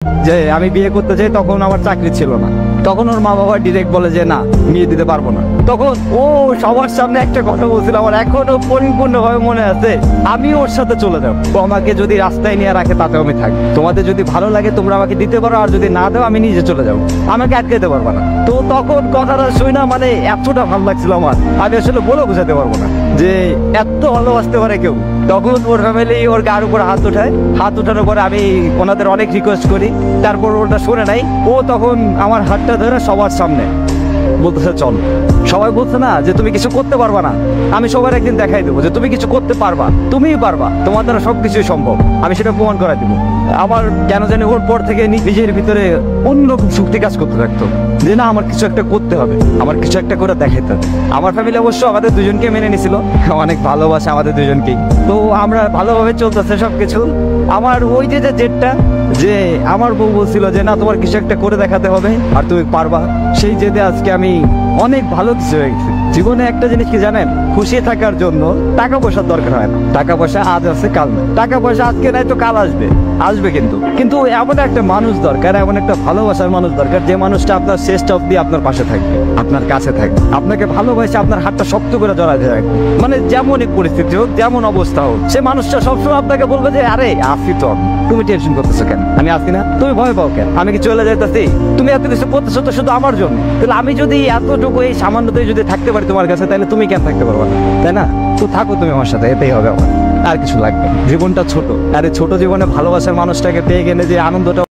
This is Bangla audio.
যে আমি বিয়ে করতে চাই, তখন আমার চাকরি ছিল না। তখন ওর মা বাবা ডিরেক্ট বলে যে না, বিয়ে দিতে পারবো না। তখন ও সবার সামনে একটা কথা বলছিল, আমার এখনো পরিপূর্ণভাবে মনে আছে, আমি ওর সাথে চলে যাবো। ও আমাকে যদি রাস্তায় নিয়ে রাখে তাতেও আমি থাকি। তোমাদের যদি ভালো লাগে তোমরা আমাকে দিতে পারো, আর যদি না দাও আমি নিজে চলে যাবো, আমাকে আটকাতে পারবো না। তো তখন কথাটা শুই না, মানে এতটা ভালো লাগছিল আমার, আমি আসলে বলে বোঝাতে পারবো না যে এত ভালোবাসতে পারে কেউ। তখন ওর ফ্যামিলি ওর গার উপর হাত উঠায়, হাত উঠানোর পরে আমি ওনাদের অনেক রিকোয়েস্ট করি, তারপর ওটা শুনে নাই। ও তখন আমার হাতটা ধরে সবার সামনে বলতেছে চল। সবাই বলছে না যে তুমি কিছু করতে পারবা না, আমি সবার একদিন দেখাই দেবো যে তুমি কিছু করতে পারবা, তুমিই পারবা, তোমার দ্বারা সবকিছুই সম্ভব, আমি সেটা প্রমাণ করাই দেবো। আমার কেন জানি ওর পর থেকে নিজের ভিতরে অন্যরকম শক্তি কাজ করতে থাকতো যে না, আমার কিছু একটা করতে হবে, আমার কিছু একটা করে দেখাইতে হবে। আমার ফ্যামিলি অবশ্য আমাদের দুজনকে মেনে নিছিল, অনেক ভালোবাসে আমাদের দুজনকেই। তো আমরা ভালোভাবে চলতেছে সবকিছু। আমার ওই যে জেদটা, যে আমার বউ বলছিল যে না, তোমার কিছু একটা করে দেখাতে হবে আর তুমি পারবা, সেই জেদে আজকে আমি অনেক ভালো কিছু হয়ে গেছি। জীবনে একটা জিনিস কি জানেন, খুশি থাকার জন্য টাকা পয়সার দরকার হয় না। টাকা পয়সা আজ আছে কাল নেই, টাকা পয়সা আজকে নাই তো কাল আসবে, আসবে কিন্তু এমন একটা মানুষ দরকার, এমন একটা ভালোবাসার মানুষ দরকার, যে মানুষটা আপনার শেষ অবধি আপনার পাশে থাকবে, আপনার কাছে থাকবে, আপনাকে ভালোবাসে আপনার হাতটা শক্ত করে জড়াতে থাকবে। মানে যেমনই পরিস্থিতি হোক, যেমন অবস্থা হোক, সে মানুষটা সবসময় আপনাকে বলবে যে আরে আসি তো, তুমি টেনশন করতেছো কেন, আমি আসি না, তুমি ভয় পাও কেন, আমি কি চলে যাইতেছি, তুমি এত কিছু করতেছো তো শুধু আমার জন্য। তাহলে আমি যদি এতটুকু এই সামান্যতেই যদি থাকতে পারি তোমার কাছে, তাহলে তুমি কেন থাকতে পারবে না, তাই না? তো থাকো তুমি আমার সাথে, এটাই হবে আমার, আর কিছু লাগবে। জীবনটা ছোট, আর এই ছোট জীবনে ভালোবাসার মানুষটাকে পেয়ে গেলে যে আনন্দটা